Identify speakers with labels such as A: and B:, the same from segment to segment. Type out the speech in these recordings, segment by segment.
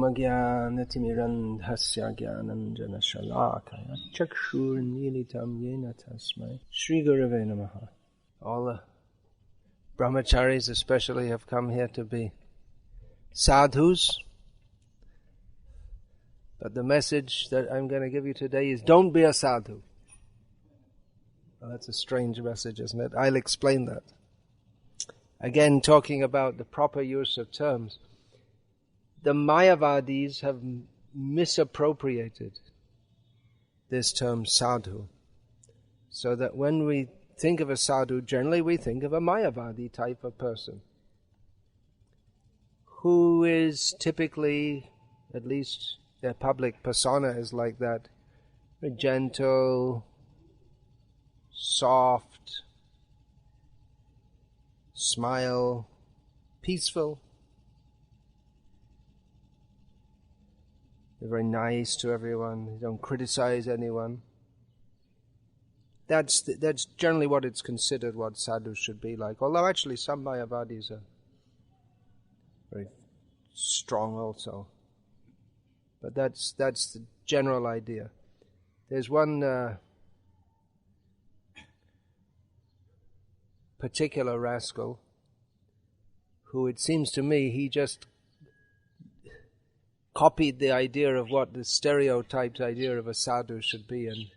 A: Tamiranthasya Gyananjana Shalakaya Chakshurnilitam Yena Tasmai Shri Gurave Namaha. All the brahmacharis especially have come here to be sadhus. But the message that I'm going to give you today is don't be a sadhu. Well, that's a strange message, isn't it? I'll explain that. Again, talking about the proper use of terms. The Mayavadis have misappropriated this term sadhu. So that when we think of a sadhu, generally we think of a Mayavadi type of person. Who is typically, at least their public persona is like that, very gentle, soft, smile, peaceful. They're very nice to everyone. They don't criticize anyone. That's generally what it's considered what sadhus should be like. Although actually some Mayavadis are very strong also. But that's the general idea. There's one particular rascal who, it seems to me, he just copied the idea of what the stereotyped idea of a sadhu should be, and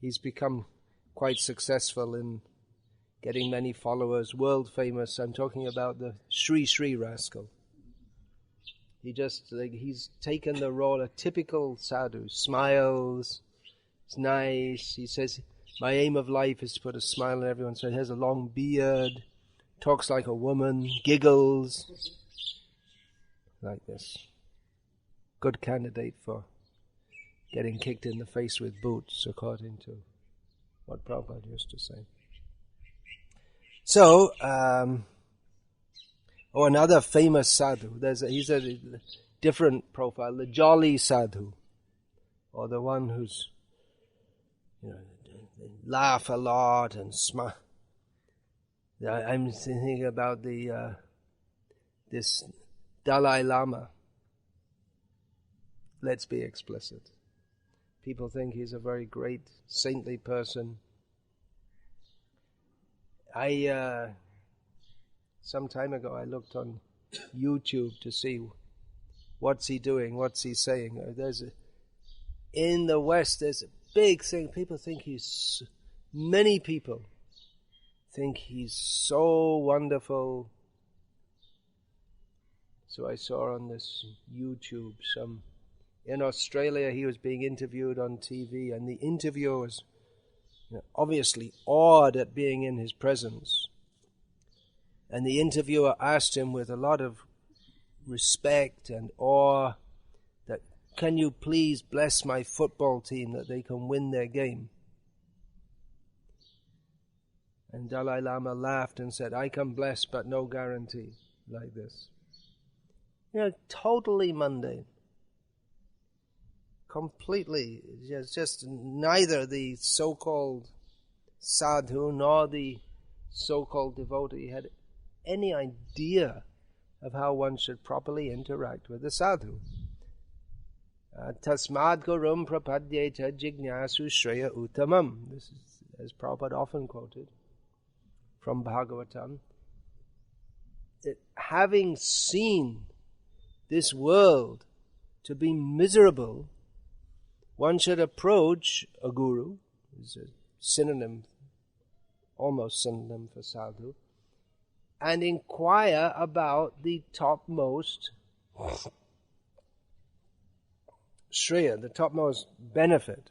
A: he's become quite successful in getting many followers, world famous. I'm talking about the Sri rascal. He's taken the role, a typical sadhu, smiles, it's nice. He says, my aim of life is to put a smile on everyone. So he has a long beard, talks like a woman, giggles, like this. Good candidate for getting kicked in the face with boots, according to what Prabhupada used to say. So, another famous sadhu. He's a different profile. The jolly sadhu, or the one who's, laugh a lot and smile. I'm thinking about this Dalai Lama. Let's be explicit. People think he's a very great saintly person. Some time ago I looked on YouTube to see what's he doing, what's he saying. In the West there's a big thing. Many people think he's so wonderful. So I saw on this YouTube in Australia he was being interviewed on TV, and the interviewer was obviously awed at being in his presence. And the interviewer asked him with a lot of respect and awe that, can you please bless my football team that they can win their game? And Dalai Lama laughed and said, I can bless but no guarantee, like this. Totally mundane. Completely, just neither the so-called sadhu nor the so-called devotee had any idea of how one should properly interact with the sadhu. Tasmad gurum prapadyeta jignasu shreya uttamam. This is, as Prabhupada often quoted from Bhagavatam. Having seen this world to be miserable, one should approach a guru, is a synonym, almost synonym for sadhu, and inquire about the topmost shreya, the topmost benefit.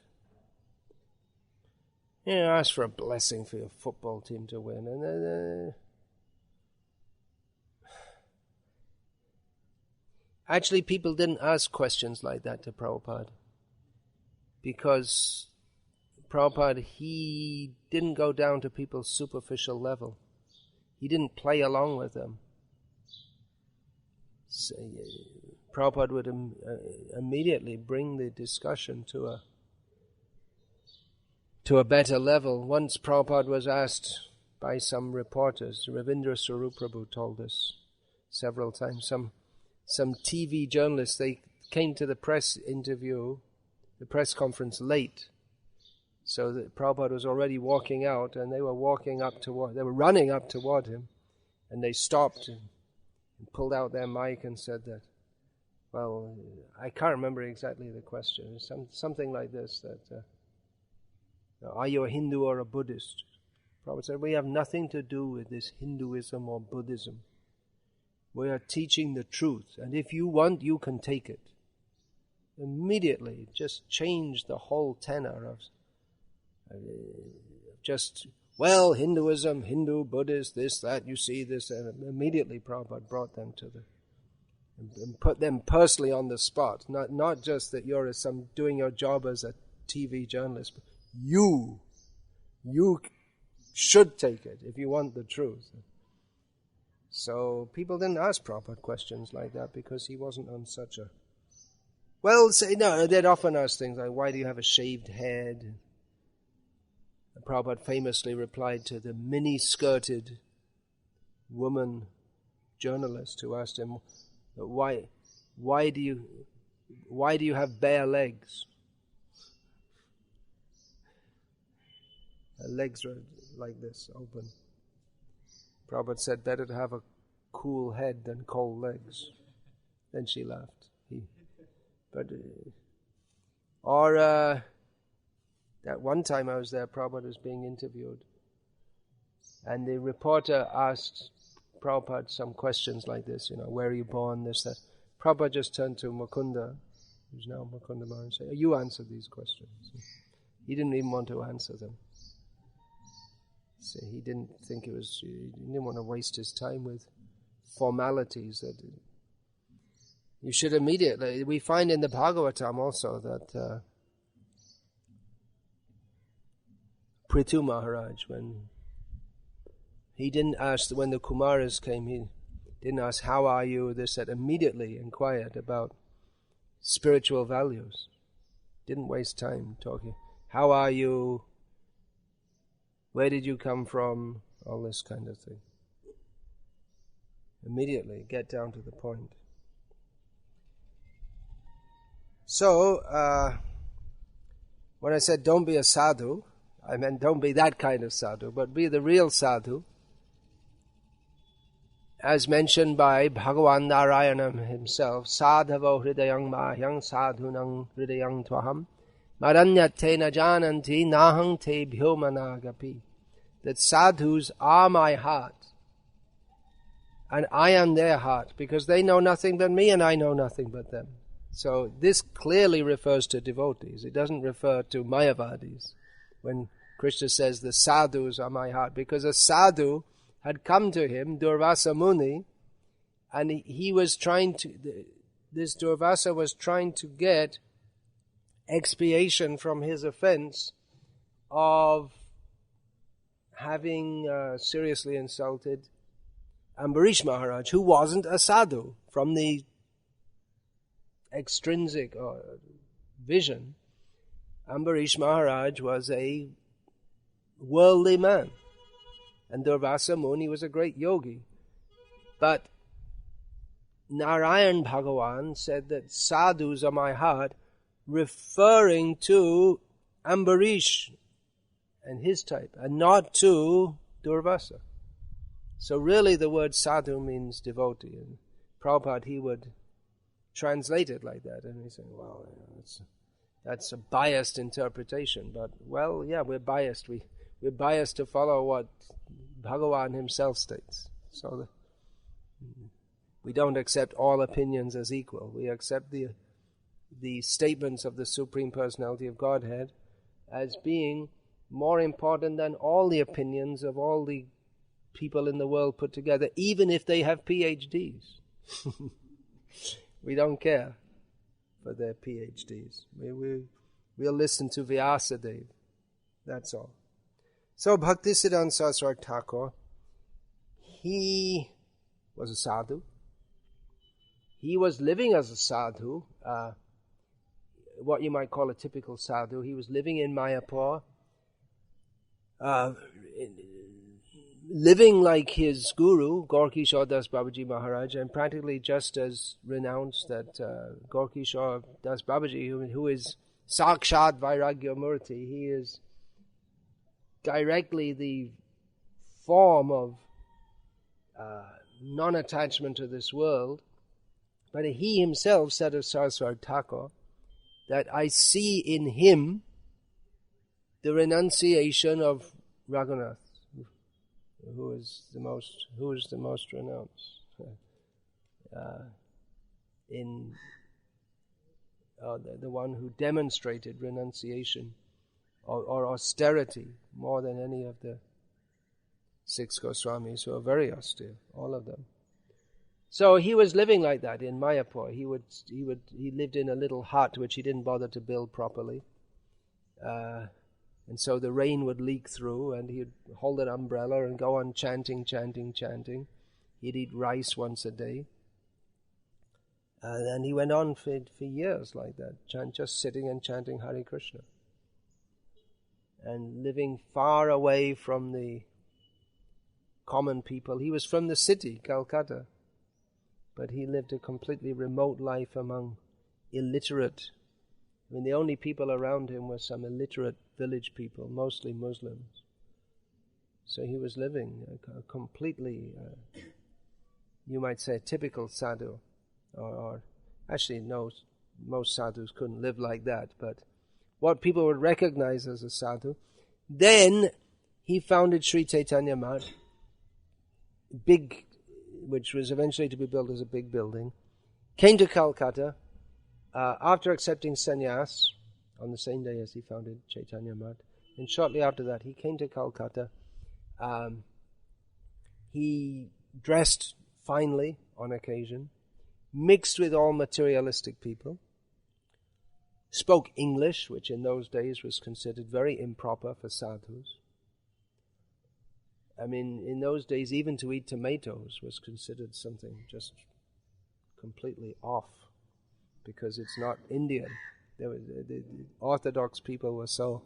A: Ask for a blessing for your football team to win. And actually, people didn't ask questions like that to Prabhupada, because Prabhupada, he didn't go down to people's superficial level. He didn't play along with them. So, Prabhupada would immediately bring the discussion to a better level. Once Prabhupada was asked by some reporters, Ravindra Swarup Prabhu told us several times, some TV journalists, they came to the press interview, the press conference late. So that Prabhupada was already walking out, and they were running up toward him, and they stopped and pulled out their mic and said that, well, I can't remember exactly the question. Something like this, that, are you a Hindu or a Buddhist? Prabhupada said, we have nothing to do with this Hinduism or Buddhism. We are teaching the truth, and if you want, you can take it. Immediately, just changed the whole tenor of Hinduism, Hindu, Buddhist, this, that, you see this, and immediately Prabhupada brought them to and put them personally on the spot. Not just that you're doing your job as a TV journalist, but you should take it if you want the truth. So people didn't ask Prabhupada questions like that because he wasn't on such a... they'd often ask things like, why do you have a shaved head? And Prabhupada famously replied to the mini-skirted woman journalist who asked him, why do you have bare legs? Her legs were like this, open. Prabhupada said, better to have a cool head than cold legs. Then she laughed. That one time I was there, Prabhupada was being interviewed, and the reporter asked Prabhupada some questions like this, where are you born, this, that. Prabhupada just turned to Mukunda, who's now Mukunda Maharaj, and said, you answer these questions. He didn't even want to answer them. So he didn't want to waste his time with formalities. That you should immediately, we find in the Bhagavatam also that Prithu Maharaj, when he didn't ask, when the Kumaras came, he didn't ask, how are you, this, that, immediately inquired about spiritual values. Didn't waste time talking. How are you? Where did you come from? All this kind of thing. Immediately, get down to the point. So, when I said don't be a sadhu, I meant don't be that kind of sadhu, but be the real sadhu. As mentioned by Bhagavan Narayanam himself, sadhavo hridayang mahyang sadhunang hridayang tvaham maranyate na jananti nahang te bhyomanagapi. That sadhus are my heart, and I am their heart, because they know nothing but me and I know nothing but them. So this clearly refers to devotees. It doesn't refer to Mayavadis. When Krishna says the sadhus are my heart, because a sadhu had come to him, Durvasa Muni, and this Durvasa was trying to get expiation from his offense of having seriously insulted Ambarish Maharaj, who wasn't a sadhu. From the extrinsic vision, Ambarish Maharaj was a worldly man, and Durvasa Muni was a great yogi. But Narayan Bhagavan said that sadhus are my heart, referring to Ambarish and his type, and not to Durvasa. So really the word sadhu means devotee. And Prabhupada, he would translate it like that. And he's saying, well, that's a biased interpretation. But, well, yeah, we're biased. We're biased to follow what Bhagavan himself states. So we don't accept all opinions as equal. We accept the statements of the Supreme Personality of Godhead as being more important than all the opinions of all the people in the world put together, even if they have PhDs. We don't care for their PhDs. We'll listen to Vyasadeva. That's all. So Bhaktisiddhanta Saraswati Thakur, he was a sadhu. He was living as a sadhu, what you might call a typical sadhu. He was living in Mayapur, living like his guru, Gorkishore Das Babaji Maharaj, and practically just as renounced that Gorkishore Das Babaji, who is Sakshat Vairagya Murti, he is directly the form of non-attachment to this world. But he himself said of Saraswati Thakur that I see in him the renunciation of Raghunath, who is the most renounced the one who demonstrated renunciation or austerity more than any of the 6 Goswamis, who are very austere, all of them. So he was living like that in Mayapur. He lived in a little hut which he didn't bother to build properly. And so the rain would leak through, and he'd hold an umbrella and go on chanting. He'd eat rice once a day. And he went on for years like that, just sitting and chanting Hare Krishna. And living far away from the common people. He was from the city, Calcutta, but he lived a completely remote life among illiterate. I mean, the only people around him were some illiterate village people, mostly Muslims. So he was living a completely, you might say, a typical sadhu. Or actually, no, most sadhus couldn't live like that, but what people would recognize as a sadhu. Then he founded Sri Chaitanya Math, which was eventually to be built as a big building, came to Calcutta after accepting sannyas on the same day as he founded Chaitanya Math, and shortly after that he came to Calcutta. He dressed finely on occasion, mixed with all materialistic people, spoke English, which in those days was considered very improper for sadhus. I mean, in those days, even to eat tomatoes was considered something just completely off, because it's not Indian. The Orthodox people were so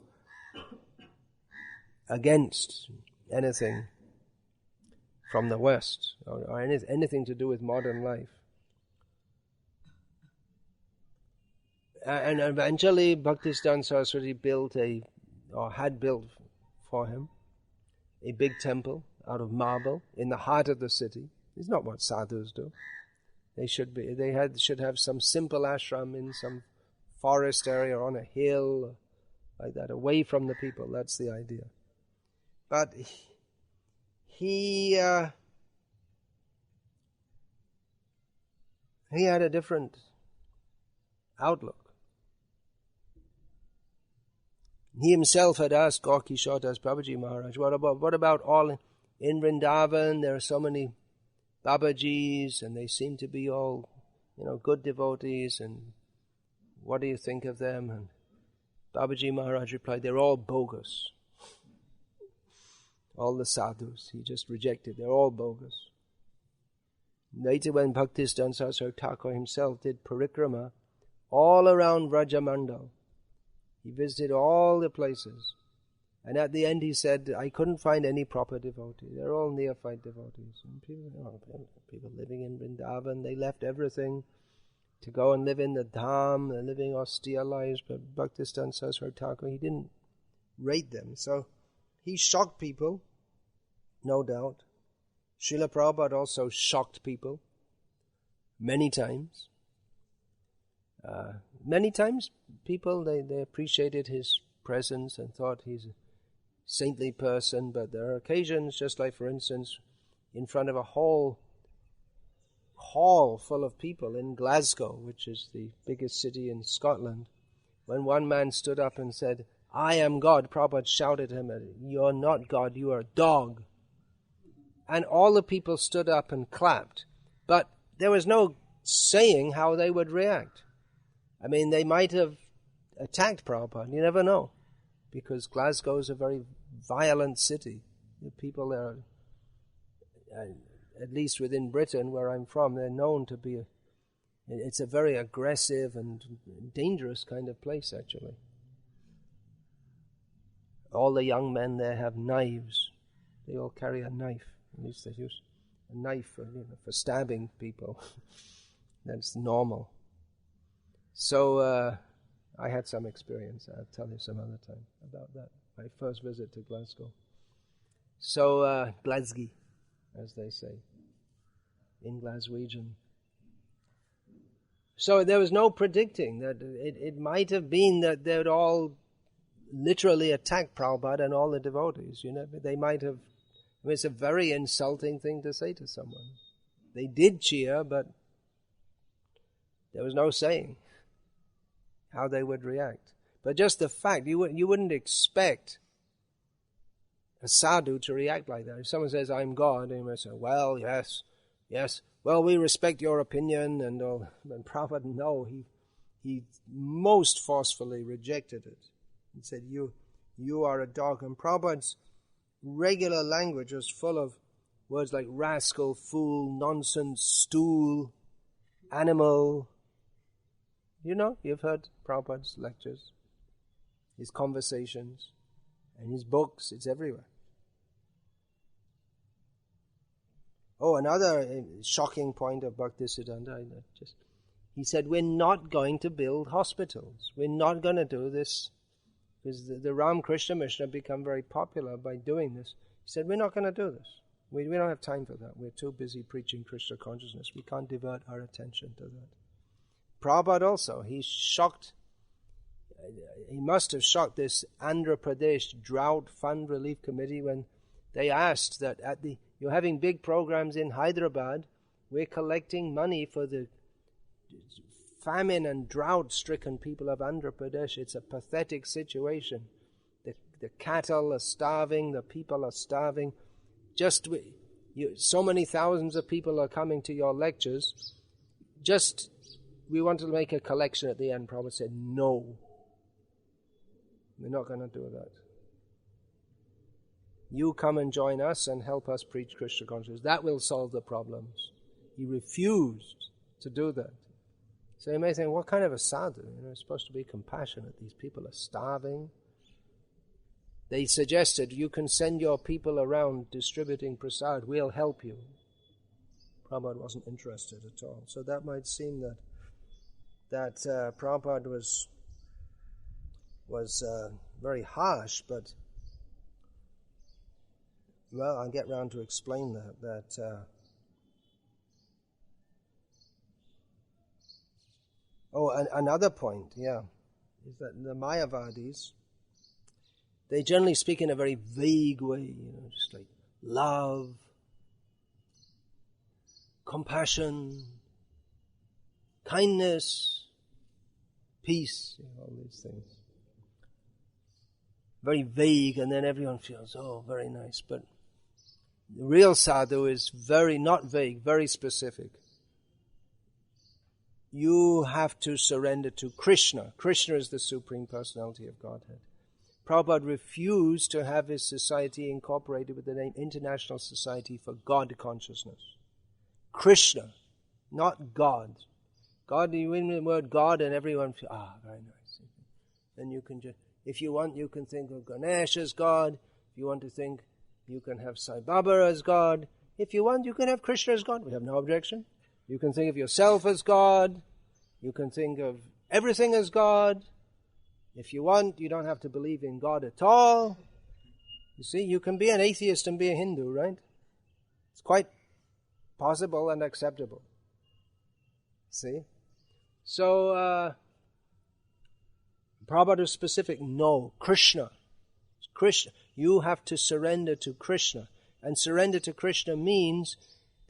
A: against anything from the West, or anything to do with modern life. And eventually, Bhaktisiddhanta Saraswati had built for him a big temple out of marble in the heart of the city. It's not what sadhus do. They should have some simple ashram in some forest area or on a hill, like that, away from the people. That's the idea. But he had a different outlook. He himself had asked Gorkishore Das Babaji Maharaj, what about all in Vrindavan? There are so many Babajis, and they seem to be all, good devotees, and what do you think of them? And Babaji Maharaj replied, they're all bogus. All the sadhus, he just rejected, they're all bogus. Later, when Bhaktisiddhanta Saraswati Thakur himself did parikrama all around Vrajamandal, he visited all the places. And at the end he said, I couldn't find any proper devotee. They're all neophyte devotees. And people living in Vrindavan, they left everything to go and live in the Dham. They're living austere lives. But Bhaktisiddhanta Saraswati Thakur, he didn't rate them. So he shocked people, no doubt. Srila Prabhupada also shocked people many times. Many times people, they appreciated his presence and thought he's a saintly person, but there are occasions, just like for instance, in front of a whole hall full of people in Glasgow, which is the biggest city in Scotland, when one man stood up and said, I am God, Prabhupada shouted at him, you're not God, you are a dog. And all the people stood up and clapped, but there was no saying how they would react. I mean, they might have attacked Prabhupada, you never know, because Glasgow is a very violent city. The people there, at least within Britain, where I'm from, they're known to be, it's a very aggressive and dangerous kind of place, actually. All the young men there have knives. They all carry a knife. At least they use a knife for stabbing people. That's normal. So I had some experience. I'll tell you some other time about that. My first visit to Glasgow. So Glasgow, as they say, in Glaswegian. So there was no predicting that it might have been that they would all literally attack Prabhupada and all the devotees. They might have. It's a very insulting thing to say to someone. They did cheer, but there was no saying how they would react. But just the fact, you wouldn't expect a sadhu to react like that. If someone says, I'm God, and you might say, well, yes, well, we respect your opinion, and all. And Prabhupada, no, he most forcefully rejected it. He said, you are a dog. And Prabhupada's regular language was full of words like rascal, fool, nonsense, stool, animal. You've heard Prabhupada's lectures, his conversations, and his books. It's everywhere. Oh, another shocking point of Bhaktisiddhanta, he said, we're not going to build hospitals. We're not going to do this. Because the Ramakrishna Mission have become very popular by doing this. He said, we're not going to do this. We don't have time for that. We're too busy preaching Krishna consciousness. We can't divert our attention to that. Prabhupada also, he must have shocked this Andhra Pradesh Drought Fund Relief Committee when they asked that you're having big programs in Hyderabad, we're collecting money for the famine and drought-stricken people of Andhra Pradesh. It's a pathetic situation. The cattle are starving, the people are starving. So many thousands of people are coming to your lectures. We want to make a collection at the end. Prabhupada said, no, we're not going to do that. You come and join us and help us preach Krishna consciousness. That will solve the problems. He refused to do that. So you may think, what kind of a sadhu? It's supposed to be compassionate. These people are starving. They suggested, you can send your people around distributing prasad. We'll help you. Prabhupada wasn't interested at all. So that might seem that Prabhupada was very harsh, but well, I'll get round to explain that. Another point, is that the Mayavadis, they generally speak in a very vague way, just like love, compassion, kindness, peace, all these things. Very vague, and then everyone feels, oh, very nice. But the real sadhu is not vague, very specific. You have to surrender to Krishna. Krishna is the Supreme Personality of Godhead. Prabhupada refused to have his society incorporated with the name International Society for God Consciousness. Krishna, not God. God, you win the word God and everyone feels, very nice. Then you can if you want, you can think of Ganesh as God. If you want to think, you can have Sai Baba as God. If you want, you can have Krishna as God. We have no objection. You can think of yourself as God. You can think of everything as God. If you want, you don't have to believe in God at all. You see, you can be an atheist and be a Hindu, right? It's quite possible and acceptable. See? So, Prabhupada is specific. No, Krishna. Krishna. You have to surrender to Krishna. And surrender to Krishna means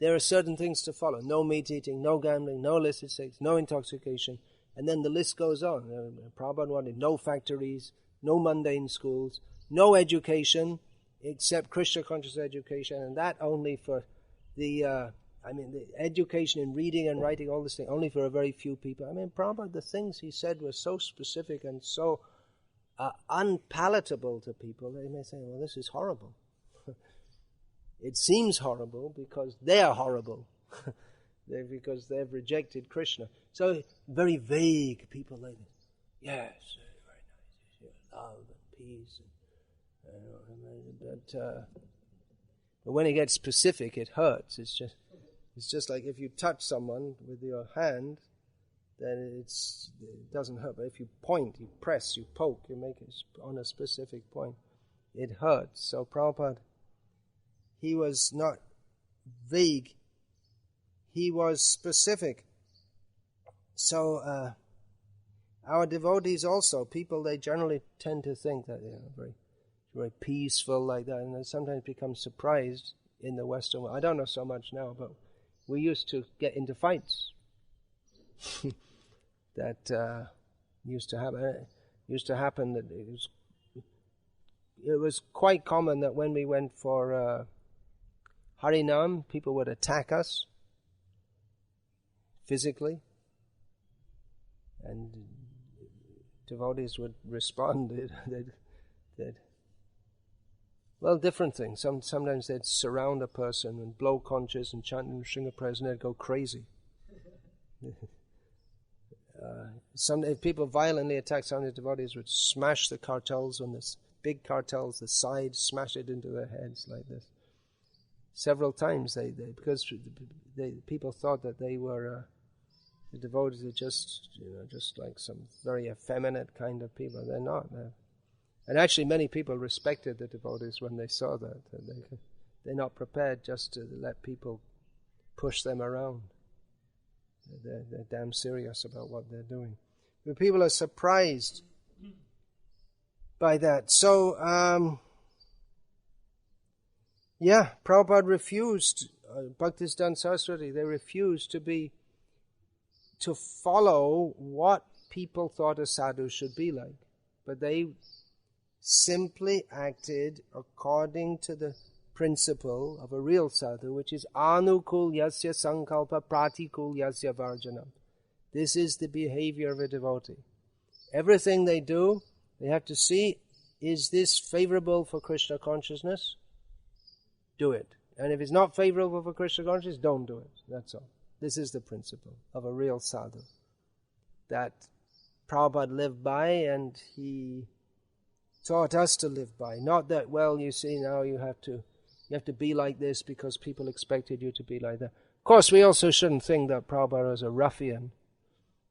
A: there are certain things to follow. No meat eating, no gambling, no illicit sex, no intoxication. And then the list goes on. Prabhupada wanted no factories, no mundane schools, no education except Krishna conscious education, and that only for the education in reading and writing, all this thing, only for a very few people. Prabhupada, the things he said were so specific and so unpalatable to people, they may say, well, this is horrible. It seems horrible because they are horrible. Because they've rejected Krishna. So, very vague people like this. Yes, very nice. Love and peace. But when it gets specific, it hurts. It's just like if you touch someone with your hand, then it doesn't hurt. But if you point, you press, you poke, you make it on a specific point, it hurts. So Prabhupada, he was not vague. He was specific. So our devotees also, people, they generally tend to think that they are very, very peaceful like that, and they sometimes become surprised in the Western world. I don't know so much now, but we used to get into fights. That used to happen. It used to happen that it was quite common that when we went for Harinam, people would attack us physically, and devotees would respond. They'd well, different things. Sometimes they'd surround a person and blow conches and chant in Sringa prayers, and they'd go crazy. If people violently attack some of the devotees, would smash the cartels on this big cartels, the sides, smash it into their heads like this. Several times because people thought that they were the devotees are just like some very effeminate kind of people. They're not. And actually, many people respected the devotees when they saw that. They're not prepared just to let people push them around. They're damn serious about what they're doing. But people are surprised by that. So, Prabhupada refused, Bhaktisiddhanta Saraswati, they refused to follow what people thought a sadhu should be like. But they simply acted according to the principle of a real sadhu, which is anukul yasya sankalpa pratikul yasya varjanam. This is the behavior of a devotee. Everything they do, they have to see, is this favorable for Krishna consciousness? Do it. And if it's not favorable for Krishna consciousness, don't do it. That's all. This is the principle of a real sadhu that Prabhupada lived by, and he taught us to live by. Not that, well, you see, now you have to be like this because people expected you to be like that. Of course, we also shouldn't think that Prabhupada was a ruffian.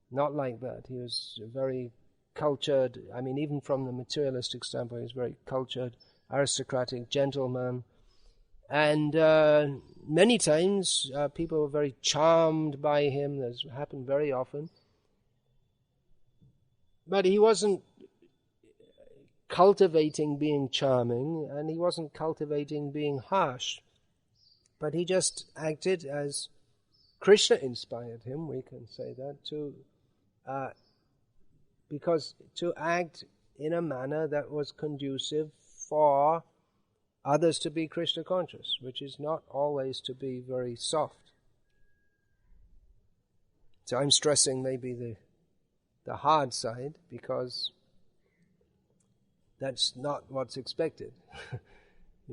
A: Not like that. He was very cultured. I mean, even from the materialistic standpoint, he was very cultured, aristocratic, gentleman. And many times people were very charmed by him. That's happened very often. But he wasn't cultivating being charming, and he wasn't cultivating being harsh. But he just acted as Krishna inspired him, we can say that, because to act in a manner that was conducive for others to be Krishna conscious, which is not always to be very soft. So I'm stressing maybe the hard side, because that's not what's expected.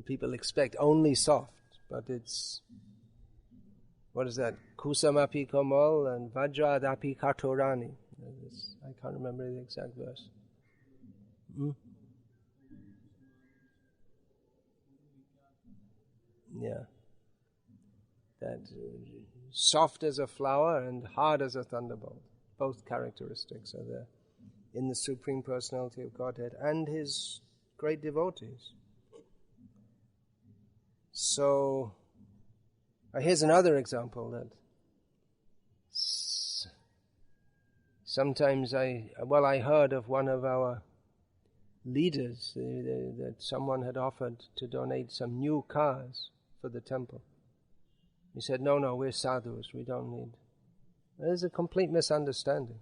A: People expect only soft, but it's, what is that? Kusamapi komal and vajradapi katorani. I can't remember the exact verse. Yeah. That soft as a flower and hard as a thunderbolt. Both characteristics are there in the Supreme Personality of Godhead and His great devotees. So, here's another example that sometimes I heard of one of our leaders that someone had offered to donate some new cars for the temple. He said, no, we're sadhus, we don't need. There's a complete misunderstanding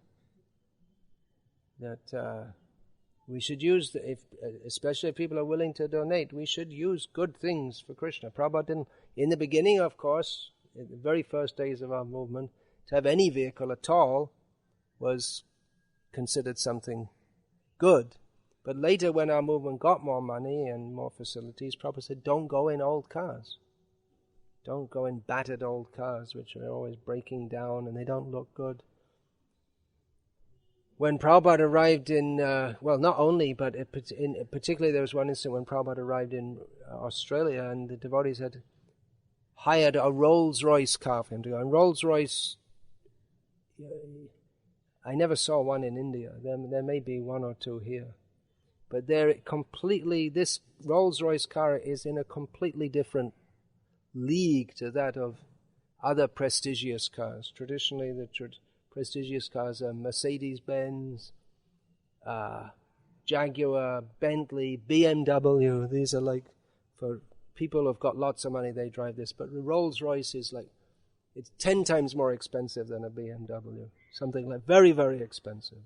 A: that we should use, especially if people are willing to donate, we should use good things for Krishna. Prabhupada didn't, in the beginning, of course, in the very first days of our movement, to have any vehicle at all was considered something good. But later, when our movement got more money and more facilities, Prabhupada said, don't go in old cars. Don't go in battered old cars, which are always breaking down and they don't look good. when Prabhupada arrived in, well, not only, but particularly there was one incident when Prabhupada arrived in Australia, and the devotees had hired a Rolls-Royce car for him to go. And Rolls-Royce, I never saw one in India. There may be one or two here. But this Rolls-Royce car is in a completely different league to that of other prestigious cars. Traditionally, the prestigious cars are Mercedes-Benz, Jaguar, Bentley, BMW. These are like, for people who've got lots of money, they drive this. But the Rolls-Royce is like, it's 10 times more expensive than a BMW. Something like very, very expensive.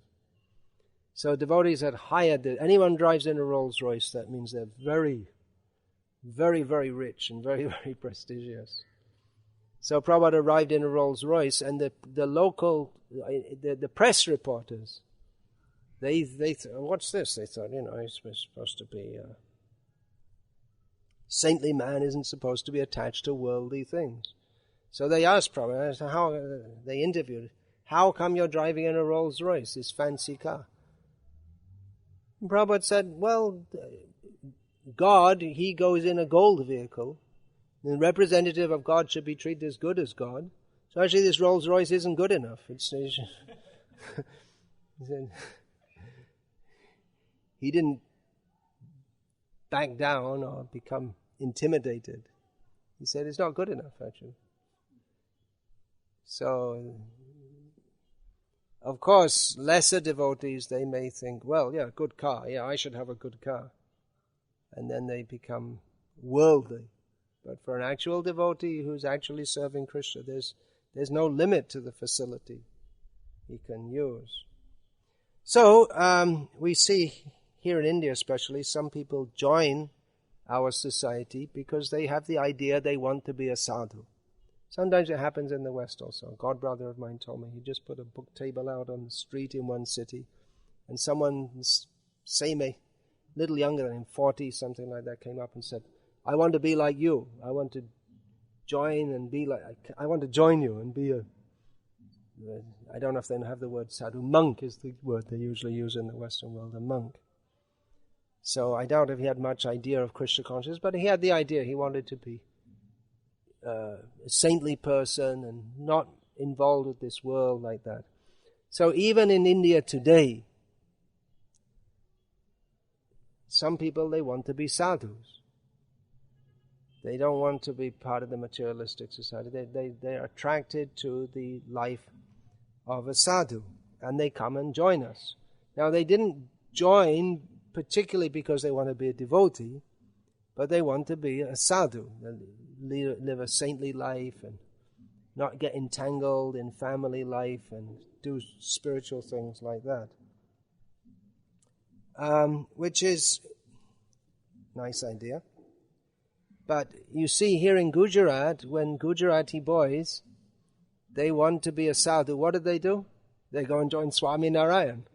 A: So devotees had hired anyone drives in a Rolls-Royce, that means they're very, very, very rich and very, very prestigious. So Prabhupada arrived in a Rolls-Royce, and the local, the press reporters, they thought, what's this? They thought, he's supposed to be a saintly man, isn't supposed to be attached to worldly things. So they asked Prabhupada, they interviewed, how come you're driving in a Rolls-Royce, this fancy car? And Prabhupada said, well, God, he goes in a gold vehicle. The representative of God should be treated as good as God. So actually this Rolls-Royce isn't good enough. He didn't back down or become intimidated. He said it's not good enough, actually. So, of course, lesser devotees, they may think, well, yeah, good car. Yeah, I should have a good car. And then they become worldly. But for an actual devotee who's actually serving Krishna, there's no limit to the facility he can use. So, we see here in India especially, some people join our society because they have the idea they want to be a sadhu. Sometimes it happens in the West also. A godbrother of mine told me he just put a book table out on the street in one city, and someone, same a little younger than him, 40, something like that, came up and said, I want to be like you. I want to join you and be a, I don't know if they have the word sadhu. Monk is the word they usually use in the Western world, a monk. So I doubt if he had much idea of Krishna consciousness, but he had the idea. He wanted to be a saintly person and not involved with this world like that. So even in India today, some people, they want to be sadhus. They don't want to be part of the materialistic society. They are attracted to the life of a sadhu, and they come and join us. Now, they didn't join particularly because they want to be a devotee, but they want to be a sadhu, live a saintly life and not get entangled in family life and do spiritual things like that. Which is a nice idea. But you see here in Gujarat, when Gujarati boys, they want to be a sadhu, what do? They go and join Swami Narayan,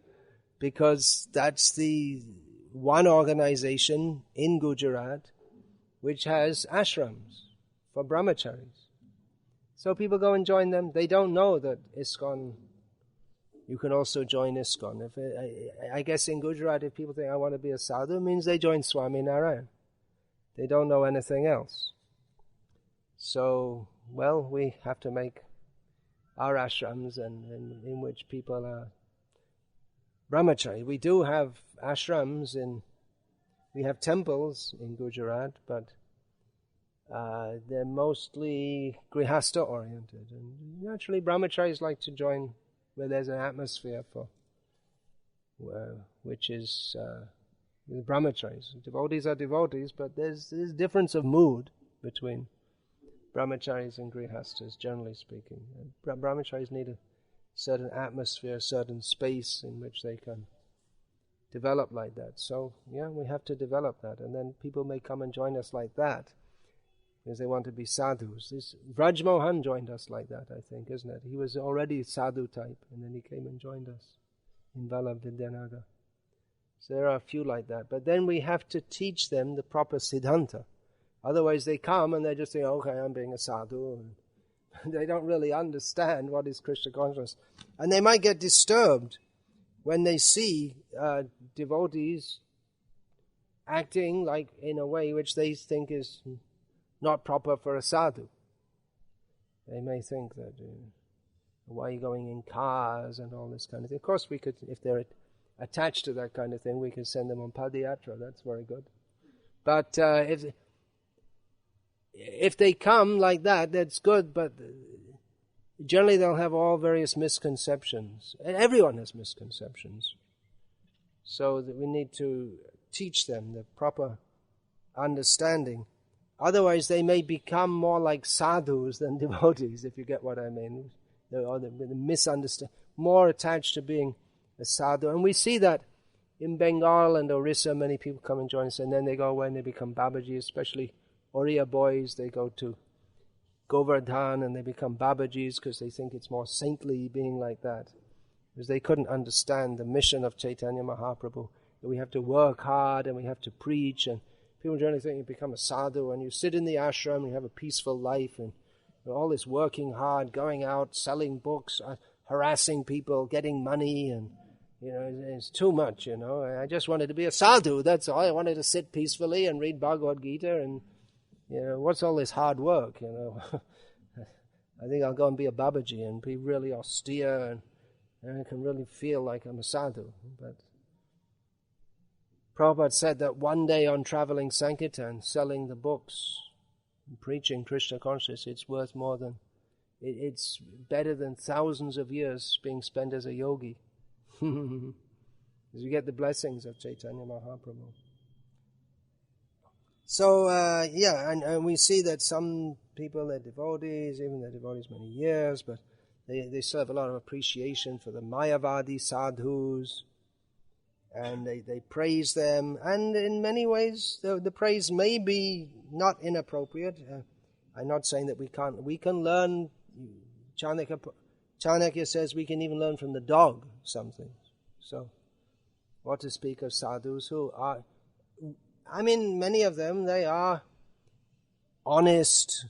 A: because that's the one organization in Gujarat which has ashrams for brahmacharis. So people go and join them. They don't know that ISKCON, you can also join ISKCON. I guess in Gujarat, if people think, I want to be a sadhu, it means they join Swami Narayan. They don't know anything else. So, well, we have to make our ashrams and in which people are brahmachari. We do have ashrams we have temples in Gujarat, but they're mostly grihastha oriented. And naturally, brahmacharis like to join where there's an atmosphere which is brahmacharis. Devotees are devotees, but there's difference of mood between brahmacharis and grihasthas, generally speaking. Brahmacharis need a certain atmosphere, certain space in which they can develop like that. So, yeah, we have to develop that. And then people may come and join us like that because they want to be sadhus. Vraj Mohan joined us like that, I think, isn't it? He was already sadhu type, and then he came and joined us in Vallabh. So there are a few like that. But then we have to teach them the proper siddhanta. Otherwise they come and they just say, okay, I'm being a sadhu. And they don't really understand what is Krishna consciousness. And they might get disturbed when they see devotees acting like in a way which they think is not proper for a sadhu. They may think that, why are you going in cars and all this kind of thing? Of course, we could, if they're attached to that kind of thing, we can send them on padayatra. That's very good. But if they come like that, that's good, but generally they'll have all various misconceptions. And everyone has misconceptions. So that we need to teach them the proper understanding. Otherwise, they may become more like sadhus than devotees, if you get what I mean. Or the misunderstand, more attached to being a sadhu. And we see that in Bengal and Orissa, many people come and join us, and then they go away and they become Babaji, especially Oriya boys. They go to Govardhan and they become Babajis because they think it's more saintly being like that. Because they couldn't understand the mission of Chaitanya Mahaprabhu, that we have to work hard and we have to preach, and people generally think you become a sadhu and you sit in the ashram and you have a peaceful life, and all this working hard, going out, selling books, harassing people, getting money, and it's too much. I just wanted to be a sadhu. That's all. I wanted to sit peacefully and read Bhagavad Gita, and what's all this hard work? I think I'll go and be a Babaji and be really austere, and I can really feel like I'm a sadhu. But Prabhupada said that one day on traveling Sankirtan, selling the books, preaching Krishna consciousness, it's worth more than, it's better than thousands of years being spent as a yogi. Because you get the blessings of Chaitanya Mahaprabhu. So, and we see that some people, they're devotees, even they're devotees many years, but they still have a lot of appreciation for the Mayavadi sadhus, and they praise them, and in many ways the praise may be not inappropriate. I'm not saying that we can learn. Chanakya says we can even learn from the dog something. So, what to speak of sadhus who are, many of them, they are honest,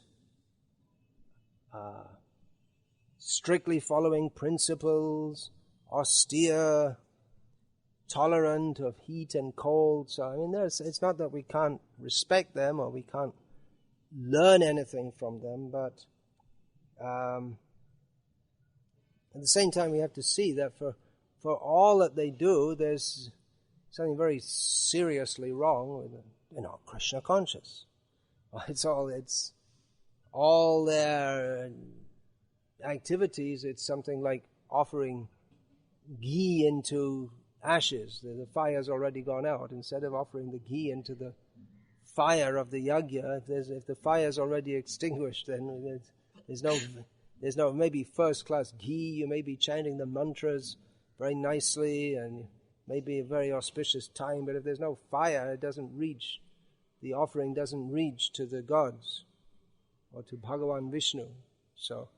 A: strictly following principles, austere, tolerant of heat and cold. So, it's not that we can't respect them or we can't learn anything from them, but at the same time we have to see that for all that they do, there's something very seriously wrong with Krishna conscious. It's all their activities. It's something like offering ghee into ashes. The fire's already gone out. Instead of offering the ghee into the fire of the yajna, if the fire's already extinguished, then there's no maybe first class ghee. You may be chanting the mantras very nicely and maybe a very auspicious time, but if there's no fire, it doesn't reach. The offering doesn't reach to the gods or to Bhagavan Vishnu. So,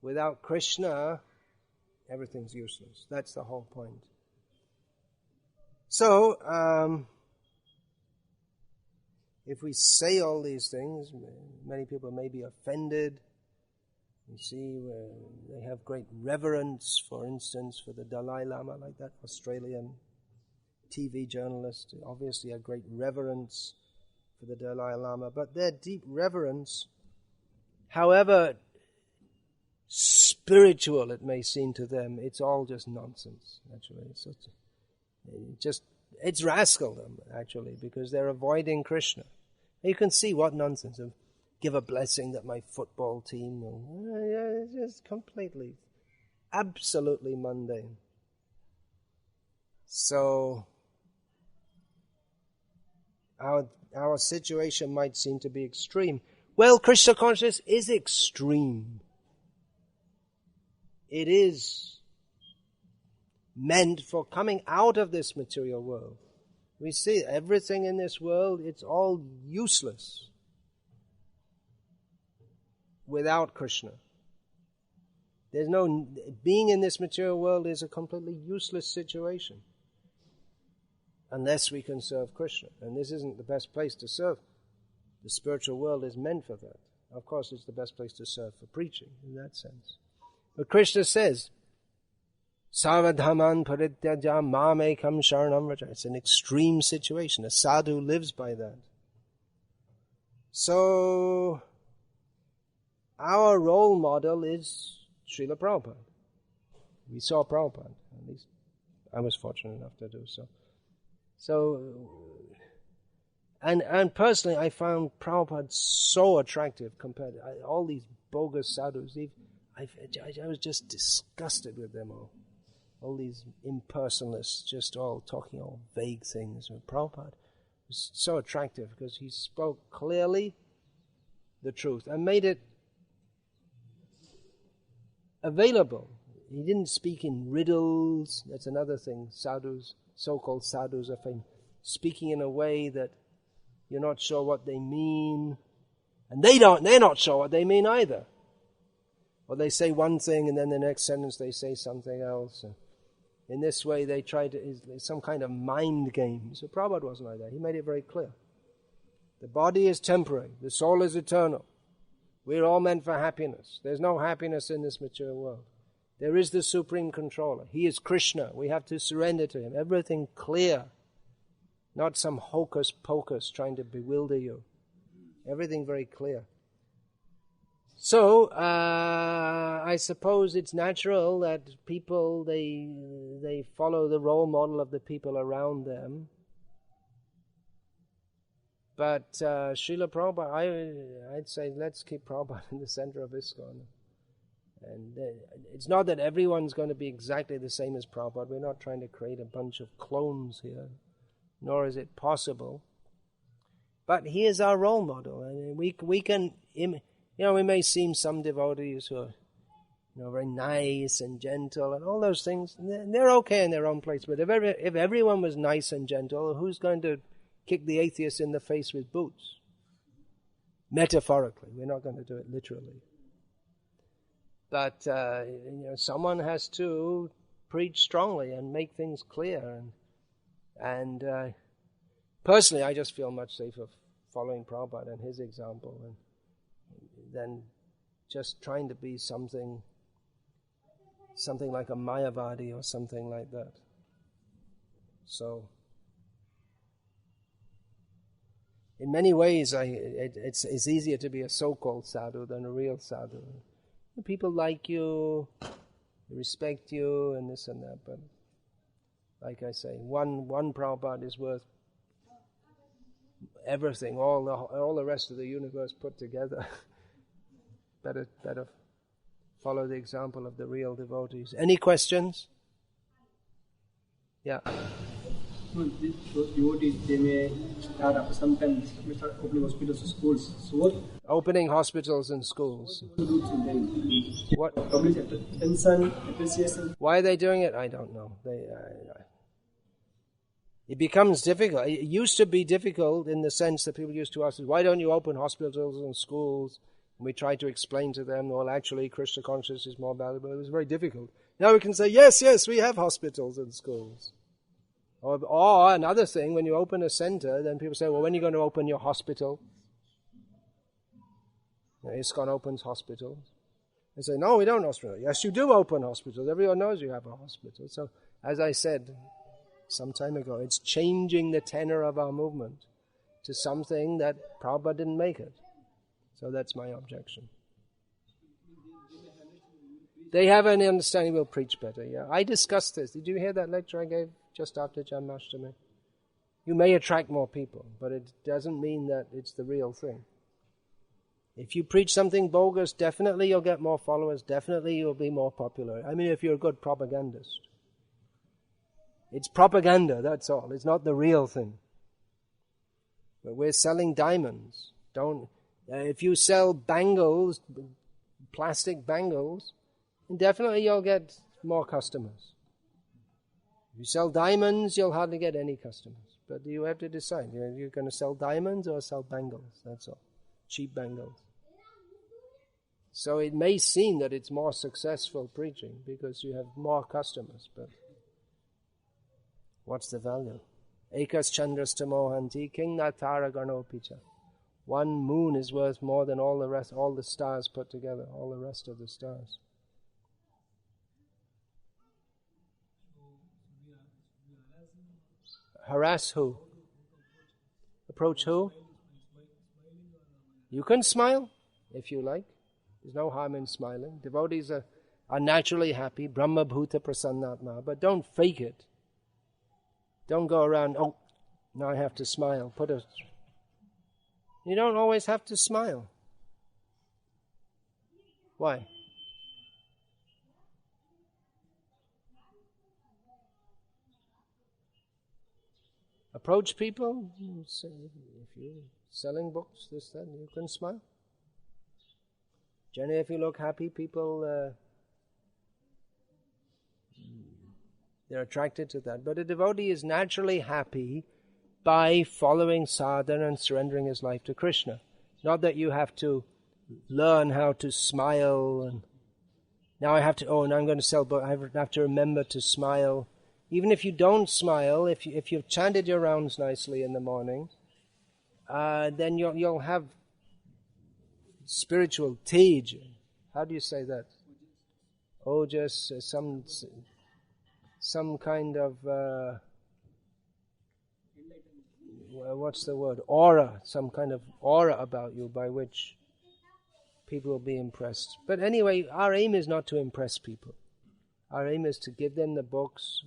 A: without Krishna, everything's useless. That's the whole point. So, if we say all these things, many people may be offended. You see, they have great reverence, for instance, for the Dalai Lama, like that Australian TV journalist, obviously a great reverence for the Dalai Lama. But their deep reverence, however spiritual it may seem to them, it's all just nonsense, actually. It's rascaldom, actually, because they're avoiding Krishna. You can see what nonsense of give a blessing that my football team will. It's just completely, absolutely mundane. So, our situation might seem to be extreme. Well, Krishna consciousness is extreme. It is meant for coming out of this material world. We see everything in this world, it's all useless without Krishna. There's no, being in this material world is a completely useless situation unless we can serve Krishna. And this isn't the best place to serve. The spiritual world is meant for that. Of course, it's the best place to serve for preaching in that sense. But Krishna says, Sarvadhaman parityaja mamekam sharanam vraja. It's an extreme situation. A sadhu lives by that. So, our role model is Srila Prabhupada. We saw Prabhupada. At least I was fortunate enough to do so. And personally, I found Prabhupada so attractive compared to all these bogus sadhus. I was just disgusted with them all. All these impersonalists, just all talking all vague things. And Prabhupada was so attractive because he spoke clearly the truth and made it available. He didn't speak in riddles. That's another thing. Sadhus, so-called sadhus, are famous. Speaking in a way that you're not sure what they mean, and they're not sure what they mean either. Or they say one thing and then the next sentence they say something else. In this way they try to, it's some kind of mind game. So Prabhupada wasn't like that. He made it very clear. The body is temporary. The soul is eternal. We're all meant for happiness. There's no happiness in this mature world. There is the Supreme Controller. He is Krishna. We have to surrender to Him. Everything clear. Not some hocus pocus trying to bewilder you. Everything very clear. So, I suppose it's natural that people, they follow the role model of the people around them. But Srila Prabhupada, I'd say let's keep Prabhupada in the center of ISKCON. And it's not that everyone's going to be exactly the same as Prabhupada. We're not trying to create a bunch of clones here, nor is it possible. But he is our role model, and we can, we may seem some devotees who are, very nice and gentle and all those things. They're okay in their own place. But if everyone was nice and gentle, who's going to kick the atheist in the face with boots? Metaphorically, we're not going to do it literally. But someone has to preach strongly and make things clear. And personally, I just feel much safer following Prabhupada and his example than just trying to be something like a Mayavadi or something like that. So, in many ways, it's easier to be a so-called sadhu than a real sadhu. People like you, they respect you, and this and that. But like I say, one Prabhupada is worth everything, all the rest of the universe put together. Better follow the example of the real devotees. Any questions? Yeah.
B: Those devotees, they may start sometimes start opening hospitals and schools. So what?
A: Opening hospitals and schools. What?
B: Public attention, appreciation.
A: Why are they doing it? I don't know. It becomes difficult. It used to be difficult in the sense that people used to ask, why don't you open hospitals and schools? And we tried to explain to them, well, actually, Krishna consciousness is more valuable. It was very difficult. Now we can say, yes, we have hospitals and schools. Or another thing, when you open a center, then people say, well, when are you going to open your hospital? ISKCON opens hospitals. They say, no, we don't hospital. Yes, you do open hospitals. Everyone knows you have a hospital. So, as I said some time ago, it's changing the tenor of our movement to something that Prabhupada didn't make it. So that's my objection. They have an understanding, we'll preach better. Yeah, I discussed this. Did you hear that lecture I gave just after Janmashtami? You may attract more people, but it doesn't mean that it's the real thing. If you preach something bogus, definitely you'll get more followers, definitely you'll be more popular. I mean, if you're a good propagandist. It's propaganda, that's all. It's not the real thing. But we're selling diamonds. If you sell bangles, plastic bangles, then definitely you'll get more customers. If you sell diamonds, you'll hardly get any customers. But you have to decide. You're going to sell diamonds or sell bangles, that's all. Cheap bangles. So it may seem that it's more successful preaching because you have more customers, but what's the value? Ekas chandras tamohanti king natara gano picha. One moon is worth more than all the stars put together, all the rest of the stars. Harass who? Approach who? You can smile if you like. There's no harm in smiling. Devotees are naturally happy, Brahma Bhuta Prasannatma, but don't fake it. Don't go around, oh, now I have to smile. You don't always have to smile. Why? Approach people, if you're selling books, this, that, you can smile. Generally, if you look happy, people, they're attracted to that. But a devotee is naturally happy by following sadhana and surrendering his life to Krishna. Not that you have to learn how to smile, and now I'm going to sell books, I have to remember to smile. Even if you don't smile, if you've chanted your rounds nicely in the morning, then you'll have spiritual tej. How do you say that? Ojas, some kind of what's the word? Aura, some kind of aura about you by which people will be impressed. But anyway, our aim is not to impress people. Our aim is to give them the books,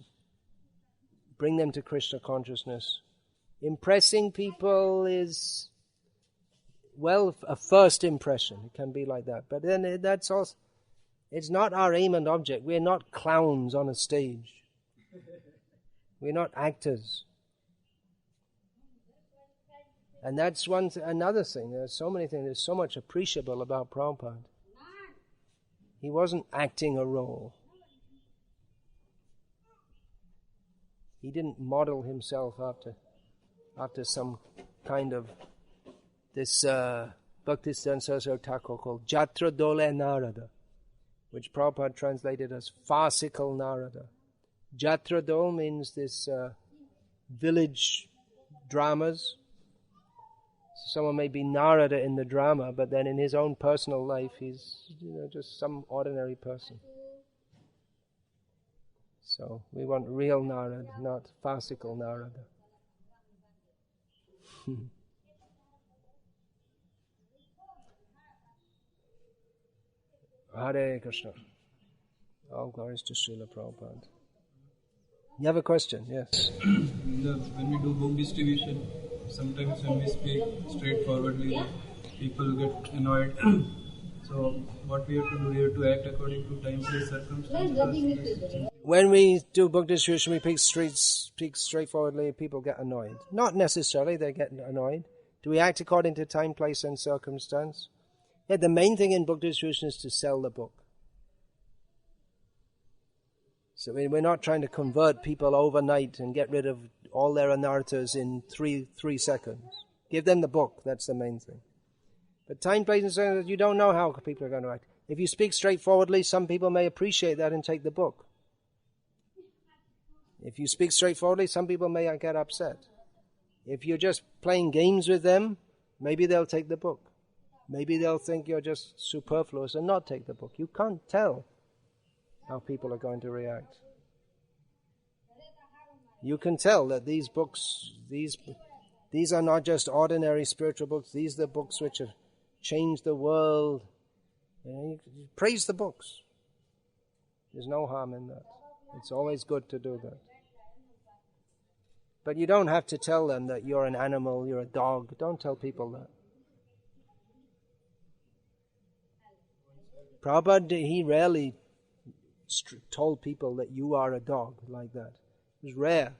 A: bring them to Krishna consciousness. Impressing people is, well, a first impression. It can be like that. But then that's also, it's not our aim and object. We're not clowns on a stage. We're not actors. And that's another thing. There's so many things. There's so much appreciable about Prabhupada. He wasn't acting a role. He didn't model himself after some kind of this Bhakti Saraswati Thakur called Jatra Dole Narada, which Prabhupada translated as farcical Narada. Jatra Dole means this village dramas. Someone may be Narada in the drama, but then in his own personal life, he's just some ordinary person. So we want real Narada, not farcical Narada. Hare Krishna. All glories to Srila Prabhupada. You have a question? Yes.
C: When we do book distribution, sometimes when we speak straightforwardly, people get annoyed. So what we have to do, we have to act according to time, place, circumstances.
A: When we do book distribution, we speak straightforwardly, people get annoyed. Not necessarily, they get annoyed. Do we act according to time, place and circumstance? Yeah, the main thing in book distribution is to sell the book. So we're not trying to convert people overnight and get rid of all their anarthas in three seconds. Give them the book, that's the main thing. But time, place and circumstance, you don't know how people are going to act. If you speak straightforwardly, some people may appreciate that and take the book. If you speak straightforwardly, some people may get upset. If you're just playing games with them, maybe they'll take the book. Maybe they'll think you're just superfluous and not take the book. You can't tell how people are going to react. You can tell that these books, these are not just ordinary spiritual books. These are the books which have changed the world. You praise the books. There's no harm in that. It's always good to do that. But you don't have to tell them that you're an animal, you're a dog. Don't tell people that. Prabhupada, he rarely told people that you are a dog like that. It was rare.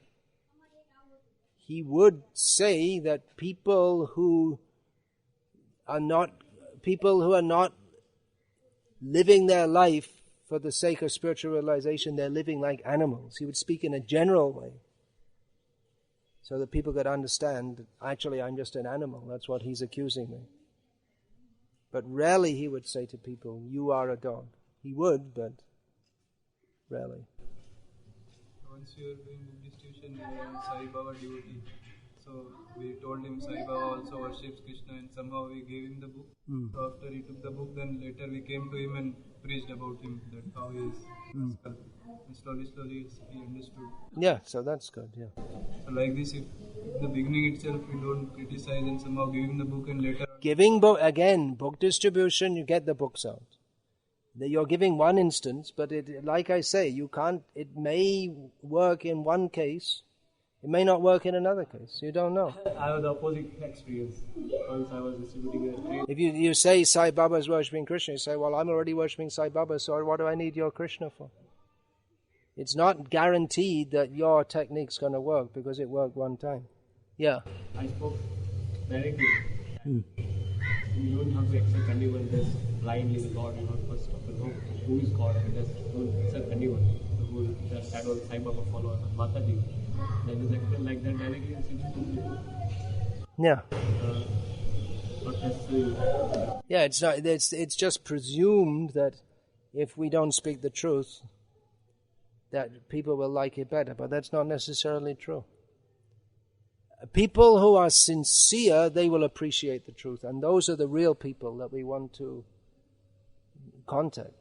A: He would say that people who are not living their life for the sake of spiritual realization, they're living like animals. He would speak in a general way so that people could understand, actually I'm just an animal. That's what he's accusing me. But rarely he would say to people, you are a dog. He would, but rarely.
C: Once you were doing book distribution, you were Sai Baba devotee. So we told him Sai Baba also worships Krishna, and somehow we gave him the book. So after he took the book, then later we came to him and preached about him, that how he is. And slowly he understood.
A: Yeah, so that's good, yeah.
C: So like this, if in the beginning itself we don't criticize and somehow giving the book and later...
A: Giving book, again, book distribution, you get the books out. You're giving one instance, but it, like I say, you can't, it may work in one case, it may not work in another case. You don't know.
B: I have the opposite experience. Once I was distributing a train.
A: If you say Sai Baba is worshipping Krishna, you say, well, I'm already worshipping Sai Baba, so what do I need your Krishna for? It's not guaranteed that your technique's going to work because it worked one time. Yeah.
B: I spoke directly. You don't have to accept anyone just blindly with God. You have first of all know who is God and just don't accept anyone. Who just that was Sai Baba follower, Mataji. Then just accept like that directly and simply.
A: Yeah.
B: Not necessarily.
A: Yeah, it's not. It's just presumed that if we don't speak the truth, that people will like it better, but that's not necessarily true. People who are sincere, they will appreciate the truth, and those are the real people that we want to contact.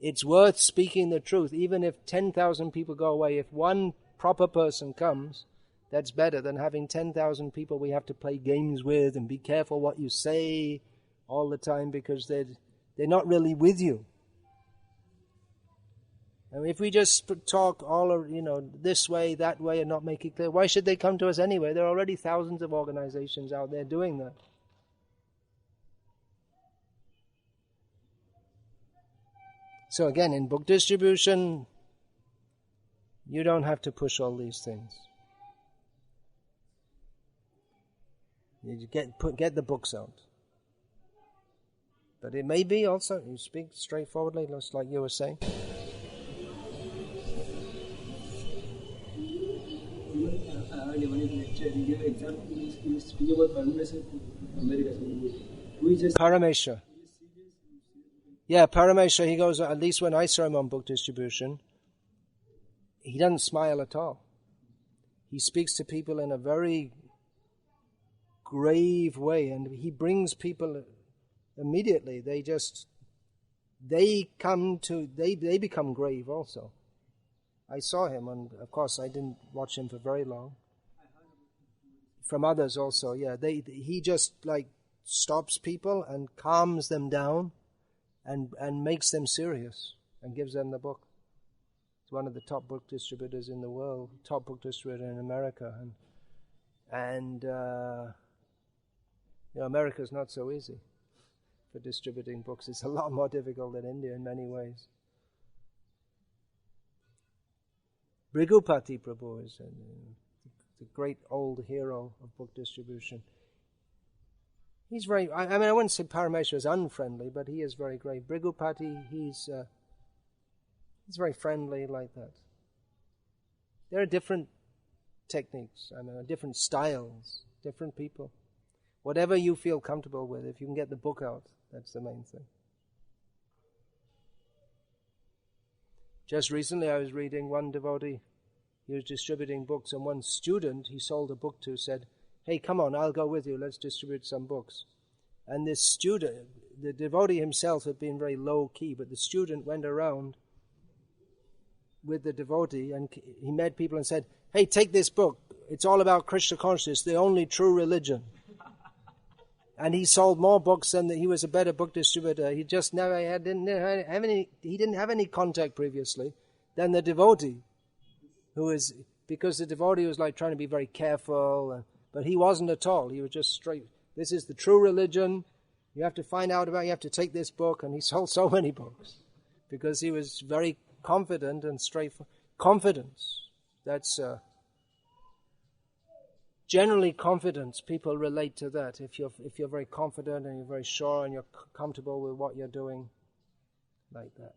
A: It's worth speaking the truth, even if 10,000 people go away. If one proper person comes, that's better than having 10,000 people we have to play games with and be careful what you say all the time because they're not really with you. And if we just talk all, this way, that way, and not make it clear, why should they come to us anyway? There are already thousands of organizations out there doing that. So again, in book distribution, you don't have to push all these things. You get the books out. But it may be also, you speak straightforwardly, just like you were saying.
B: Even in lecture, he gave an example. He was speaking about Paramesha in America. Who is just
A: Paramesha. Yeah, Paramesha, he goes, at least when I saw him on book distribution, he doesn't smile at all. He speaks to people in a very grave way, and he brings people immediately. They become grave also. I saw him, and of course I didn't watch him for very long. From others also, yeah. He just stops people and calms them down and makes them serious and gives them the book. He's one of the top book distributors in the world, top book distributor in America. And America's not so easy for distributing books. It's a lot more difficult than India in many ways. Bhrigupati Prabhu is the great old hero of book distribution. He's very, I wouldn't say Paramesha is unfriendly, but he is very great. Bhrigupati, he's very friendly like that. There are different techniques, different styles, different people. Whatever you feel comfortable with, if you can get the book out, that's the main thing. Just recently I was reading one devotee, he was distributing books, and one student he sold a book to said, hey, come on, I'll go with you, let's distribute some books. And this student, the devotee himself had been very low-key, but the student went around with the devotee and he met people and said, hey, take this book, it's all about Krishna consciousness, the only true religion. And he sold more books than he was a better book distributor. He just didn't have any contact previously than the devotee, because the devotee was trying to be very careful, but he wasn't at all. He was just straight. This is the true religion. You have to find out about it. You have to take this book. And he sold so many books because he was very confident and straightforward. Confidence. That's generally confidence. People relate to that. If you're very confident and you're very sure and you're comfortable with what you're doing, like that.